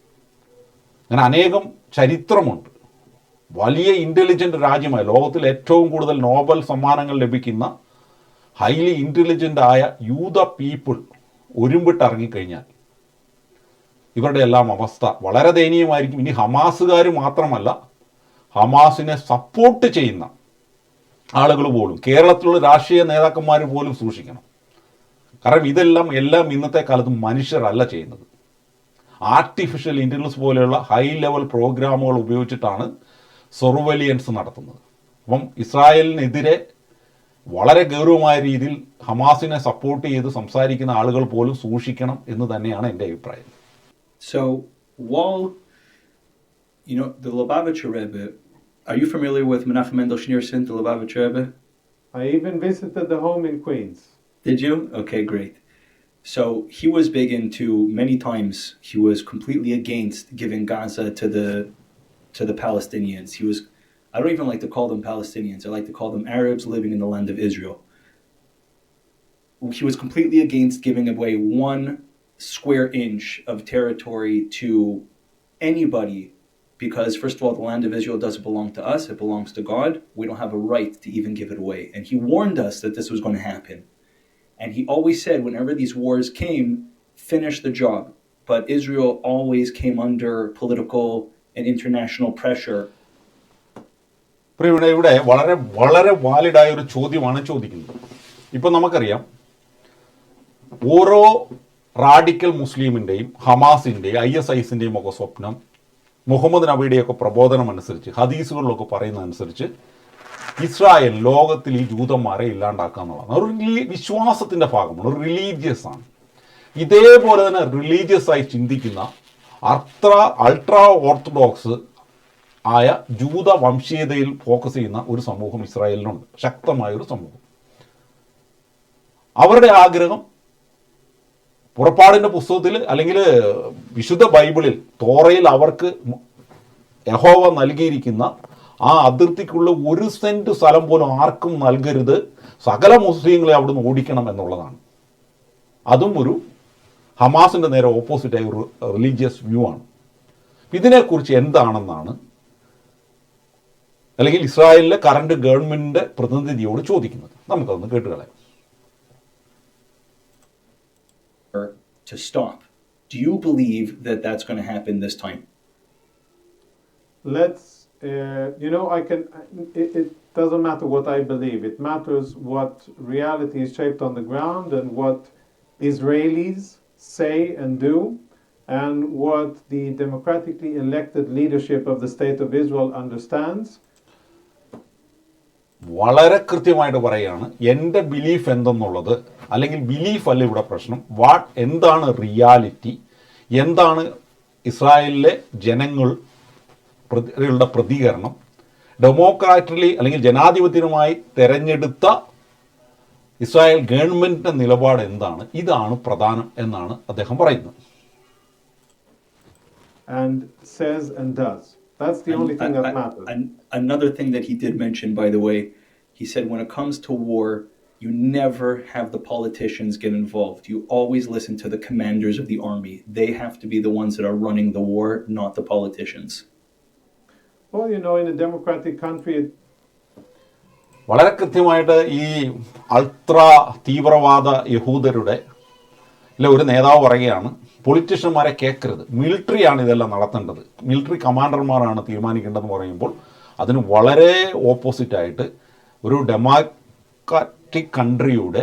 Speaker 1: അങ്ങനെ അനേകം ചരിത്രമുണ്ട്. വലിയ ഇൻ്റലിജൻ്റ് രാജ്യമായ, ലോകത്തിൽ ഏറ്റവും കൂടുതൽ നോബൽ സമ്മാനങ്ങൾ ലഭിക്കുന്ന ഹൈലി ഇൻ്റലിജൻ്റ് ആയ യൂത പീപ്പിൾ ഒരുമ്പിട്ടിറങ്ങിക്കഴിഞ്ഞാൽ ഇവരുടെ എല്ലാം അവസ്ഥ വളരെ ദയനീയമായിരിക്കും. ഇനി ഹമാസുകാർ മാത്രമല്ല, ഹമാസിനെ സപ്പോർട്ട് ചെയ്യുന്ന ആളുകൾ പോലും, കേരളത്തിലുള്ള രാഷ്ട്രീയ നേതാക്കന്മാർ പോലും സൂക്ഷിക്കണം. കാരണം എല്ലാം ഇന്നത്തെ കാലത്ത് മനുഷ്യരല്ല ചെയ്യുന്നത്. ആർട്ടിഫിഷ്യൽ ഇൻ്റലിജൻസ് പോലെയുള്ള ഹൈ ലെവൽ പ്രോഗ്രാമുകൾ ഉപയോഗിച്ചിട്ടാണ് സർവൈലൻസ് നടത്തുന്നത്. അപ്പം ഇസ്രായേലിനെതിരെ വളരെ ഗൗരവമായ രീതിയിൽ ഹമാസിനെ സപ്പോർട്ട് ചെയ്ത് സംസാരിക്കുന്ന ആളുകൾ പോലും സൂക്ഷിക്കണം എന്ന് തന്നെയാണ് എൻ്റെ അഭിപ്രായം.
Speaker 2: So, while, the Lubavitcher Rebbe, are you familiar with Menachem Mendel Schneerson, the Lubavitcher Rebbe?
Speaker 3: I even visited the home in Queens.
Speaker 2: Did you? Okay, great. So, he was big into, many times, he was completely against giving Gaza to the Palestinians. I don't even like to call them Palestinians. I like to call them Arabs living in the land of Israel. He was completely against giving away one square inch of territory to anybody, because first of all, the land of Israel doesn't belong to us, it belongs to God. We don't have a right to even give it away. And he warned us that this was going to happen. And he always said whenever these wars came, finish the job. But Israel always came under political and international pressure.
Speaker 1: ഇവിടെ വളരെ വളരെ വാലിഡായ ഒരു ചോദ്യമാണ് ചോദിക്കുന്നത്. ഇപ്പം നമുക്കറിയാം, ഓരോ radical മുസ്ലിമിൻ്റെയും ഹമാസിൻ്റെയും ISISൻ്റെയും ഒക്കെ സ്വപ്നം മുഹമ്മദ് നബിയുടെയൊക്കെ പ്രബോധനം അനുസരിച്ച്, ഹദീസുകളിലൊക്കെ പറയുന്നതനുസരിച്ച് ഇസ്രായേൽ ലോകത്തിൽ ഈ ജൂതന്മാരെ ഇല്ലാണ്ടാക്കുക എന്നുള്ളതാണ്. ഒരു വിശ്വാസത്തിൻ്റെ ഭാഗമാണ്, ഒരു റിലീജിയസ് ആണ്. ഇതേപോലെ തന്നെ റിലീജിയസ് ആയി ചിന്തിക്കുന്ന അൾട്രാ ഓർത്തഡോക്സ് ആയ ജൂത വംശീയതയിൽ ഫോക്കസ് ചെയ്യുന്ന ഒരു സമൂഹം ഇസ്രായേലിനുണ്ട്, ശക്തമായൊരു സമൂഹം. അവരുടെ ആഗ്രഹം പുറപ്പാടിൻ്റെ പുസ്തകത്തിൽ അല്ലെങ്കിൽ വിശുദ്ധ ബൈബിളിൽ തോറയിൽ അവർക്ക് യഹോവ നൽകിയിരിക്കുന്ന ആ അതിർത്തിക്കുള്ള 1 സെന്റ് സ്ഥലം പോലും ആർക്കും നൽകരുത്, സകല മുസ്ലിങ്ങളെ അവിടുന്ന് ഓടിക്കണം എന്നുള്ളതാണ്. അതും ഒരു ഹമാസിൻ്റെ നേരെ ഓപ്പോസിറ്റായ ഒരു റിലീജിയസ് വ്യൂ ആണ്. ഇതിനെക്കുറിച്ച് എന്താണെന്നാണ് അല്ലെങ്കിൽ ഇസ്രായേലിലെ കറണ്ട് ഗവൺമെൻറ്റിൻ്റെ പ്രതിനിധിയോട് ചോദിക്കുന്നത്. നമുക്കതൊന്ന് കേട്ടുകളയാം.
Speaker 2: To stop. Do you believe that that's going to happen this time?
Speaker 3: Let's, it doesn't matter what I believe. It matters what reality is shaped on the ground and what Israelis say and do, and what the democratically elected leadership of the State of Israel understands.
Speaker 1: വളരെ കൃത്യമായിട്ട് പറയുകയാണ്, എൻ്റെ belief എന്തെന്നുള്ളത്, അല്ലെങ്കിൽ belief അല്ല ഇവിടെ പ്രശ്നം, എന്താണ് reality, എന്താണ് ഇസ്രായേലിലെ ജനങ്ങളുടെ പ്രതികരണം, ഡെമോക്രാറ്റിക്കലി അല്ലെങ്കിൽ ജനാധിപത്യമായി തെരഞ്ഞെടുത്ത ഇസ്രായേൽ ഗവൺമെൻറ്റിൻ്റെ നിലപാട് എന്താണ്, ഇതാണ് പ്രധാനം എന്നാണ് അദ്ദേഹം പറയുന്നത്.
Speaker 3: And says and does. That's the only thing that matters.
Speaker 2: Another thing that he did mention, by the way, he said when it comes to war, you never have the politicians get involved. You always listen to the commanders of the army. They have to be the ones that are running the war, not the politicians.
Speaker 3: Well, in a democratic country,
Speaker 1: വളരെ കൃത്യമായിട്ട് ഈ ultra തീവ്രവാദ യഹൂദരുടെ ഒരു നേതാവ് പറയുകയാണ്, പൊളിറ്റീഷ്യന്മാരെ കേൾക്കരുത്, മിലിറ്ററിയാണ് ഇതെല്ലാം നടത്തേണ്ടത്, മിലിറ്ററി കമാൻഡർമാരാണ് തീരുമാനിക്കേണ്ടതെന്ന് പറയുമ്പോൾ അതിന് വളരെ ഓപ്പോസിറ്റായിട്ട് ഒരു ഡെമോക്രാറ്റിക് കൺട്രിയുടെ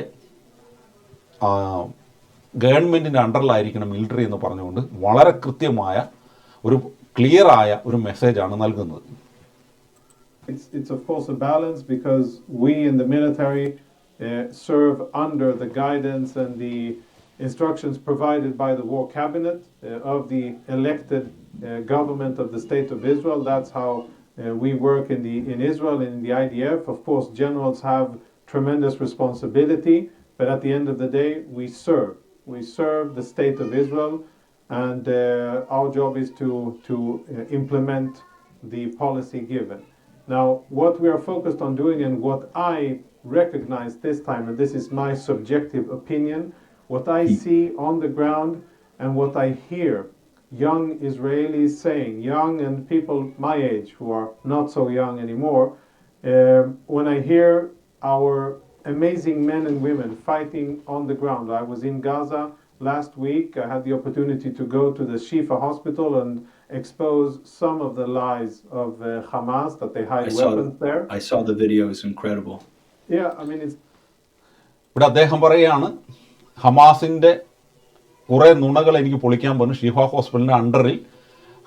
Speaker 1: ഗവൺമെൻറ്റിൻ്റെ അണ്ടറിലായിരിക്കണം മിലിറ്ററി എന്ന് പറഞ്ഞുകൊണ്ട് വളരെ കൃത്യമായ ഒരു ക്ലിയറായ ഒരു മെസ്സേജാണ് നൽകുന്നത്.
Speaker 3: It's of course a balance, because we in the military serve under the guidance and the instructions provided by the war cabinet of the elected government of the State of Israel. That's how we work in Israel and in the IDF. Of course, generals have tremendous responsibility, but at the end of the day, we serve the State of Israel, and our job is to implement the policy given. Now, what we are focused on doing, and what I recognize this time, and this is my subjective opinion, what I see on the ground and what I hear young Israelis saying, young and people my age who are not so young anymore, when I hear our amazing men and women fighting on the ground. I was in Gaza last week. I had the opportunity to go to the Shifa hospital and expose some of the lies of Hamas, that they hide weapons there.
Speaker 2: I saw the video. It's incredible.
Speaker 3: Yeah, I mean, it's...
Speaker 1: ഇവിടെ അദ്ദേഹം പറയുകയാണ്, ഹമാസിൻ്റെ കുറേ നുണകൾ എനിക്ക് പൊളിക്കാൻ പറഞ്ഞു, ഷിഫ ഹോസ്പിറ്റലിൻ്റെ അണ്ടറിൽ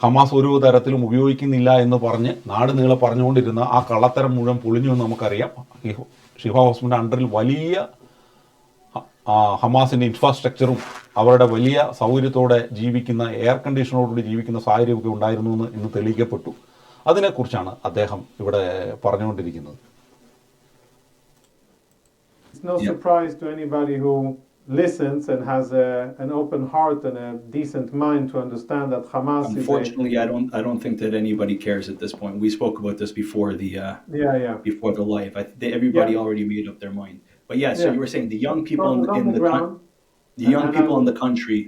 Speaker 1: ഹമാസ് ഒരു തരത്തിലും ഉപയോഗിക്കുന്നില്ല എന്ന് പറഞ്ഞ് നാട് നീളെ പറഞ്ഞുകൊണ്ടിരുന്ന ആ കള്ളത്തരം മുഴുവൻ പൊളിഞ്ഞു എന്ന് നമുക്കറിയാം. ഈ ഷിഫ ഹോസ്പിറ്റലിൻ്റെ അണ്ടറിൽ വലിയ ഹമാസിൻ്റെ ഇൻഫ്രാസ്ട്രക്ചറും അവരുടെ വലിയ സൗകര്യത്തോടെ ജീവിക്കുന്ന, എയർ കണ്ടീഷനോടുകൂടി ജീവിക്കുന്ന സാഹചര്യമൊക്കെ ഉണ്ടായിരുന്നു എന്ന് ഇന്ന് തെളിയിക്കപ്പെട്ടു. അതിനെക്കുറിച്ചാണ് അദ്ദേഹം ഇവിടെ പറഞ്ഞുകൊണ്ടിരിക്കുന്നത്.
Speaker 3: It's no surprise to anybody who listens and has an open heart and a decent mind to understand that Hamas
Speaker 2: Unfortunately, I don't think that anybody cares at this point. We spoke about this before before the live. Everybody already made up their mind. But so you were saying the young people in the country.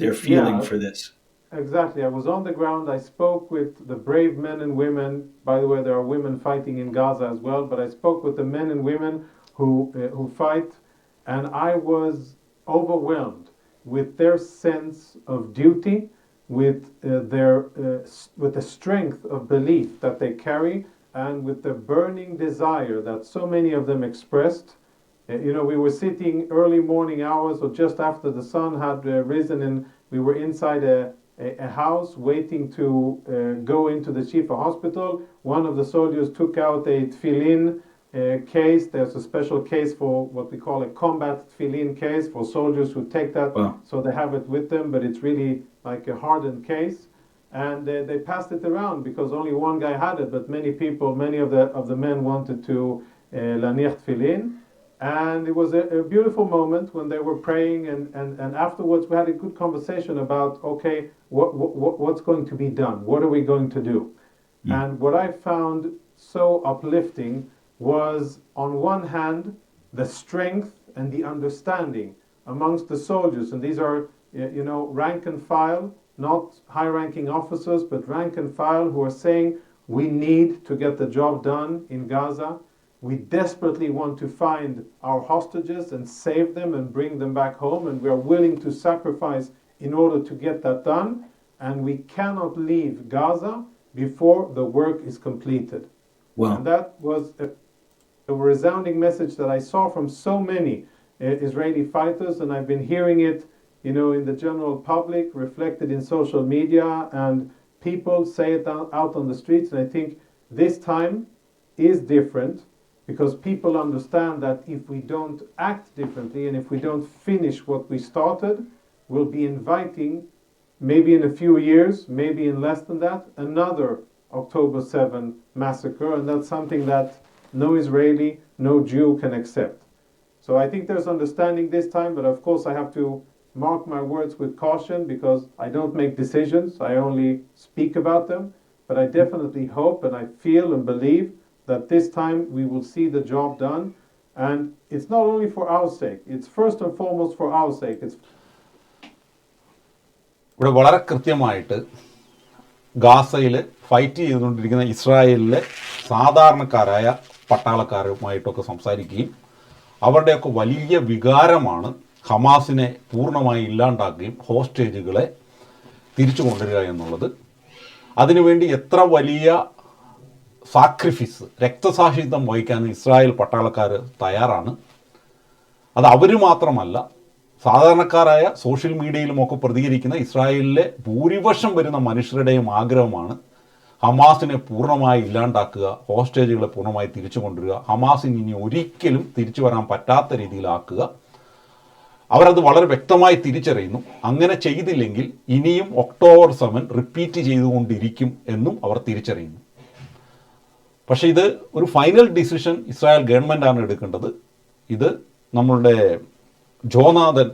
Speaker 2: their feeling
Speaker 3: Yeah.
Speaker 2: for this.
Speaker 3: Exactly. I was on the ground. I spoke with the brave men and women. By the way, there are women fighting in Gaza as well, but I spoke with the men and women who fight, and I was overwhelmed with their sense of duty, with with the strength of belief that they carry, and with the burning desire that so many of them expressed. We were sitting early morning hours or just after the sun had risen, and we were inside a house waiting to go into the Shifa hospital. One of the soldiers took out a tefillin case. There's a special case for what we call a combat tefillin case for soldiers who take that.
Speaker 2: Wow.
Speaker 3: So they have it with them, but it's really like a hardened case. And they passed it around because only one guy had it, but many of the men wanted to lanich tefillin. And it was a beautiful moment when they were praying, and afterwards we had a good conversation about, okay, what's going to be done? What are we going to do? And what I found so uplifting was, on one hand, the strength and the understanding amongst the soldiers. And these are, rank and file, not high-ranking officers, but rank and file, who are saying, we need to get the job done in Gaza. We desperately want to find our hostages and save them and bring them back home, and we are willing to sacrifice in order to get that done, and we cannot leave Gaza before the work is completed.
Speaker 2: Wow.
Speaker 3: And that was a resounding message that I saw from so many Israeli fighters, and I've been hearing it, in the general public, reflected in social media, and people say it out on the streets, and I think this time is different, because people understand that if we don't act differently and if we don't finish what we started, we'll be inviting, maybe in a few years, maybe in less than that, another October 7 massacre, and that's something that no Israeli, no Jew can accept. So I think there's understanding this time, but of course I have to mark my words with caution, because I don't make decisions, I only speak about them, but I definitely hope and I feel and believe that this time we will see the job done. And it's not only for our sake, it's first and foremost for our sake.
Speaker 1: ഇവിടെ വളരെ കൃത്യമായിട്ട് ഗാസയിൽ fight ചെയ്തുകൊണ്ടിരിക്കുന്ന ഇസ്രായേലിലെ സാധാരണക്കാരായ പട്ടാളക്കാരുമായിട്ടൊക്കെ സംസാരിക്കുകയും അവരുടെയൊക്കെ വലിയ വികാരമാണ് ഹമാസിനെ പൂർണ്ണമായി ഇല്ലാണ്ടാക്കുകയും ഹോസ്റ്റേജുകളെ തിരിച്ചു കൊണ്ടുവരിക എന്നുള്ളത്. അതിനുവേണ്ടി എത്ര വലിയ സാക്രിഫിസ്, രക്തസാക്ഷിത്വം വഹിക്കാൻ ഇസ്രായേൽ പട്ടാളക്കാർ തയ്യാറാണ്. അത് അവർ മാത്രമല്ല, സാധാരണക്കാരായ സോഷ്യൽ മീഡിയയിലുമൊക്കെ പ്രതികരിക്കുന്ന ഇസ്രായേലിലെ ഭൂരിപക്ഷം വരുന്ന മനുഷ്യരുടെയും ആഗ്രഹമാണ് ഹമാസിനെ പൂർണ്ണമായി ഇല്ലാണ്ടാക്കുക, ഹോസ്റ്റേജുകളെ പൂർണ്ണമായി തിരിച്ചു കൊണ്ടുവരിക, ഹമാസിന് ഇനി ഒരിക്കലും തിരിച്ചു വരാൻ പറ്റാത്ത രീതിയിലാക്കുക. അവരത് വളരെ വ്യക്തമായി തിരിച്ചറിയുന്നു. അങ്ങനെ ചെയ്തില്ലെങ്കിൽ ഇനിയും ഒക്ടോബർ 7 റിപ്പീറ്റ് ചെയ്തുകൊണ്ടിരിക്കും എന്നും അവർ തിരിച്ചറിയുന്നു. പക്ഷേ ഇത് ഒരു ഫൈനൽ ഡിസിഷൻ ഇസ്രായേൽ ഗവൺമെൻറ്റാണ് എടുക്കേണ്ടത്. ഇത് നമ്മളുടെ ജോനാഥൻ,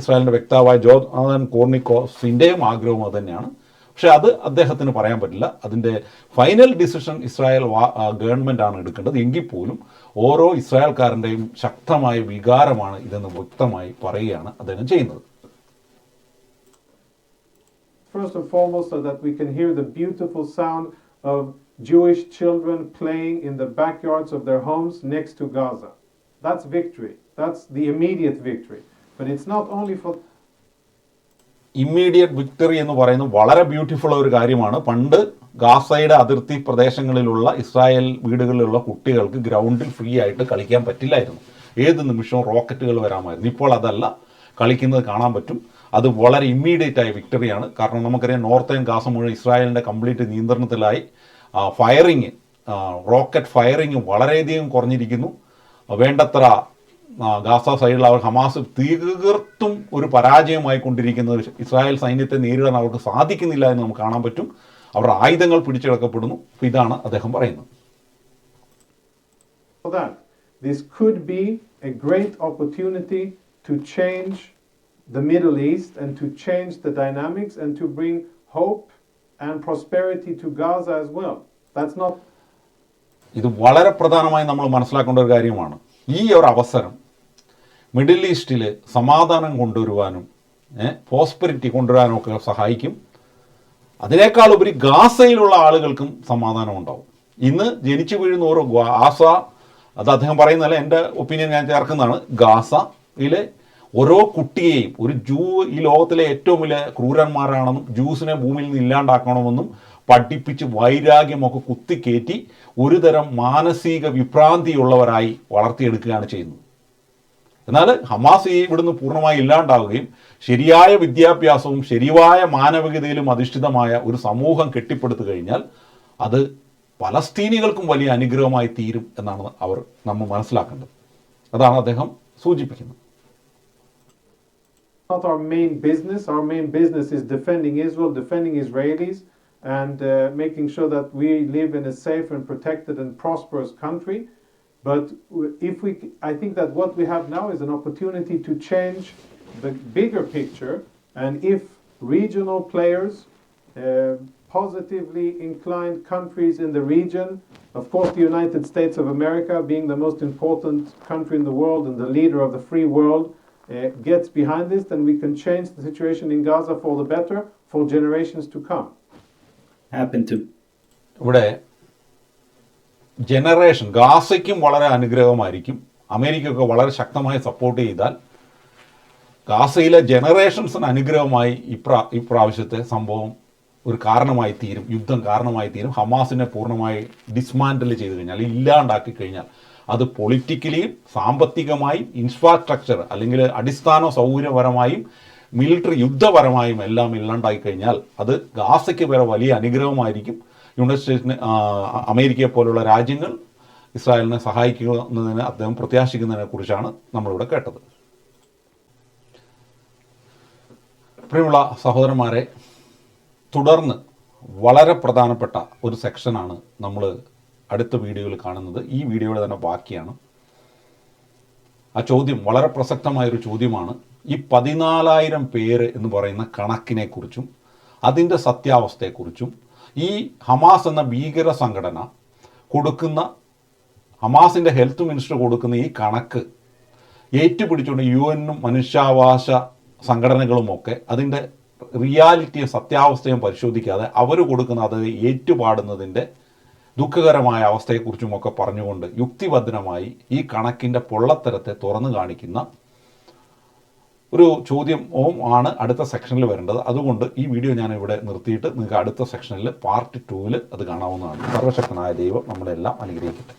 Speaker 1: ഇസ്രായേലിൻ്റെ വക്താവായ ജോനാഥൻ കോർണിക്കോസിൻ്റെയും ആഗ്രഹവും അത് തന്നെയാണ്. പക്ഷേ അത് അദ്ദേഹത്തിന് പറയാൻ പറ്റില്ല. അതിൻ്റെ ഫൈനൽ ഡിസിഷൻ ഇസ്രായേൽ ഗവൺമെൻറ്റാണ് എടുക്കേണ്ടത്. എങ്കിൽ പോലും ഓരോ ഇസ്രായേൽക്കാരൻ്റെയും ശക്തമായ വികാരമാണ് ഇതെന്ന് വ്യക്തമായി പറയുകയാണ് അദ്ദേഹം ചെയ്യുന്നത്.
Speaker 3: First and foremost, so that we can hear the beautiful sound of Jewish children playing in the backyards of their homes next to Gaza. That's victory. That's the immediate victory. But it's not only for
Speaker 1: immediate victory എന്ന് പറയുന്നത് വളരെ beautiful ഒരു കാര്യമാണ്. പണ്ട് ഗാസയുടെ അതിർത്തി പ്രദേശങ്ങളിലുള്ള Israel വീടുകളിലുള്ള കുട്ടികൾക്ക് ഗ്രൗണ്ടിൽ ഫ്രീ ആയിട്ട് കളിക്കാൻ പറ്റില്ലായിരുന്നു. ഏത് നിമിഷവും റോക്കറ്റുകൾ വരാമായിരുന്നു. ഇപ്പോൾ അതല്ല, കളിക്കുന്നത് കാണാൻ പറ്റും. അത് വളരെ ഇമ്മീഡിയറ്റ് ആയ വിക്ടറിയാണ്. കാരണം നമുക്കറിയാം, നോർത്തേൺ ഗാസ മുഴുവൻ ഇസ്രായേലിൻ്റെ കംപ്ലീറ്റ് നിയന്ത്രണത്തിലായി. ഫയറിങ്, റോക്കറ്റ് ഫയറിങ് വളരെയധികം കുറഞ്ഞിരിക്കുന്നു. വേണ്ടത്ര ഗാസ സൈഡിൽ അവർ ഹമാസ് തീർത്തും ഒരു പരാജയമായിക്കൊണ്ടിരിക്കുന്നത്. ഇസ്രായേൽ സൈന്യത്തെ നേരിടാൻ അവർക്ക് സാധിക്കുന്നില്ല എന്ന് നമുക്ക് കാണാൻ പറ്റും. അവരുടെ ആയുധങ്ങൾ പിടിച്ചെടുക്കപ്പെടുന്നു. ഇതാണ് അദ്ദേഹം പറയുന്നത്.
Speaker 3: This could be a great opportunity to change the Middle East and to change the dynamics and to bring hope and prosperity to Gaza as well. That's not.
Speaker 1: ഇത് വളരെ പ്രധാനമായി നമ്മൾ മനസ്സിലാക്കേണ്ട ഒരു കാര്യമാണ്. ഈ ഒരു അവസരം മിഡിൽ ഈസ്റ്റിൽ സമാധാനം കൊണ്ടുവരുവാനും പ്രോസ്പെരിറ്റി കൊണ്ടുവരാനും ഒക്കെ സഹായിക്കും. അതിനേക്കാൾ ഉപരി ഗാസയിലുള്ള ആളുകൾക്കും സമാധാനം ഉണ്ടാവും. ഇന്ന് ജനിച്ചു വീഴുന്ന ഓരോ ഗാസ, അത് അദ്ദേഹം പറയുന്നതല്ല, എൻ്റെ ഒപ്പീനിയൻ ഞാൻ ചേർക്കുന്നതാണ്, ഗാസയിലെ ഓരോ കുട്ടിയെയും ഒരു ജൂ ഈ ലോകത്തിലെ ഏറ്റവും വലിയ ക്രൂരന്മാരാണെന്നും ജൂസിനെ ഭൂമിയിൽ നിന്ന് ഇല്ലാണ്ടാക്കണമെന്നും പഠിപ്പിച്ച് വൈരാഗ്യമൊക്കെ കുത്തിക്കയറ്റി ഒരുതരം മാനസിക വിഭ്രാന്തിയുള്ളവരായി വളർത്തിയെടുക്കുകയാണ് ചെയ്യുന്നത്. എന്നാൽ ഹമാസ് ഇവിടുന്ന് പൂർണ്ണമായി ഇല്ലാണ്ടാവുകയും ശരിയായ വിദ്യാഭ്യാസവും ശരിയായ മാനവികതയിലും അധിഷ്ഠിതമായ ഒരു സമൂഹം കെട്ടിപ്പടുത്തു കഴിഞ്ഞാൽ അത് പലസ്തീനികൾക്കും വലിയ അനുഗ്രഹമായി തീരും എന്നാണ് നമ്മൾ മനസ്സിലാക്കേണ്ടത്. അതാണ് അദ്ദേഹം സൂചിപ്പിക്കുന്നത്.
Speaker 3: Not our main business. Our main business is defending Israel, defending Israelis, and making sure that we live in a safe and protected and prosperous country. But I think that what we have now is an opportunity to change the bigger picture, and if regional players, positively inclined countries in the region, of course the United States of America being the most important country in the world and the leader of the free world, gets behind this, then we can change the situation in Gaza for the better for generations to come.
Speaker 1: ഇവിടെ generation ഗാസയ്ക്കും വളരെ അനുഗ്രഹമായിരിക്കും. അമേരിക്കയൊക്കെ വളരെ ശക്തമായി support ചെയ്താൽ ഗാസയിലെ ജനറേഷൻസിന് അനുഗ്രഹമായി ഇപ്രാവശ്യത്തെ സംഭവം ഒരു കാരണമായി തീരും, യുദ്ധം കാരണമായി തീരും. ഹമാസിനെ പൂർണ്ണമായി ഡിസ്മാൻഡിൽ ചെയ്ത് കഴിഞ്ഞാൽ, ഇല്ലാണ്ടാക്കി കഴിഞ്ഞാൽ, അത് പൊളിറ്റിക്കലിയും സാമ്പത്തികമായും ഇൻഫ്രാസ്ട്രക്ചർ അല്ലെങ്കിൽ അടിസ്ഥാന സൗകര്യപരമായും മിലിറ്ററി യുദ്ധപരമായും എല്ലാം ഇല്ലാണ്ടായി കഴിഞ്ഞാൽ അത് ഗാസയ്ക്ക് വരെ വലിയ അനുഗ്രഹമായിരിക്കും. യുണൈറ്റഡ് സ്റ്റേറ്റ്സിന്, അമേരിക്കയെ പോലുള്ള രാജ്യങ്ങൾ ഇസ്രായേലിനെ സഹായിക്കുന്നതിന് അദ്ദേഹം പ്രത്യാശിക്കുന്നതിനെ കുറിച്ചാണ് നമ്മളിവിടെ കേട്ടത്. പ്രിയമുള്ള സഹോദരന്മാരെ, തുടർന്ന് വളരെ പ്രധാനപ്പെട്ട ഒരു സെക്ഷനാണ് നമ്മൾ അടുത്ത വീഡിയോയിൽ കാണുന്നത്. ഈ വീഡിയോയുടെ തന്നെ ബാക്കിയാണ്. ആ ചോദ്യം വളരെ പ്രസക്തമായൊരു ചോദ്യമാണ്. ഈ 14,000 പേര് എന്ന് പറയുന്ന കണക്കിനെക്കുറിച്ചും അതിൻ്റെ സത്യാവസ്ഥയെക്കുറിച്ചും ഈ ഹമാസ് എന്ന ഭീകര സംഘടന കൊടുക്കുന്ന, ഹമാസിൻ്റെ ഹെൽത്ത് മിനിസ്റ്റർ കൊടുക്കുന്ന ഈ കണക്ക് ഏറ്റുപിടിച്ചുകൊണ്ട് UN-ഉം മനുഷ്യാവകാശ സംഘടനകളുമൊക്കെ അതിൻ്റെ റിയാലിറ്റിയും സത്യാവസ്ഥയും പരിശോധിക്കാതെ അവർ കൊടുക്കുന്ന അത് ഏറ്റുപാടുന്നതിൻ്റെ ദുഃഖകരമായ അവസ്ഥയെക്കുറിച്ചുമൊക്കെ പറഞ്ഞുകൊണ്ട് യുക്തിഭദ്രമായി ഈ കണക്കിൻ്റെ പൊള്ളത്തരത്തെ തുറന്നു കാണിക്കുന്ന ഒരു ചോദ്യവും ആണ് അടുത്ത സെക്ഷനിൽ വരേണ്ടത്. അതുകൊണ്ട് ഈ വീഡിയോ ഞാൻ ഇവിടെ നിർത്തിയിട്ട് നിങ്ങൾക്ക് അടുത്ത സെക്ഷനിൽ പാർട്ട് 2 അത് കാണാവുന്നതാണ്. സർവശക്തനായ ദൈവം നമ്മളെല്ലാം അനുഗ്രഹിക്കട്ടെ.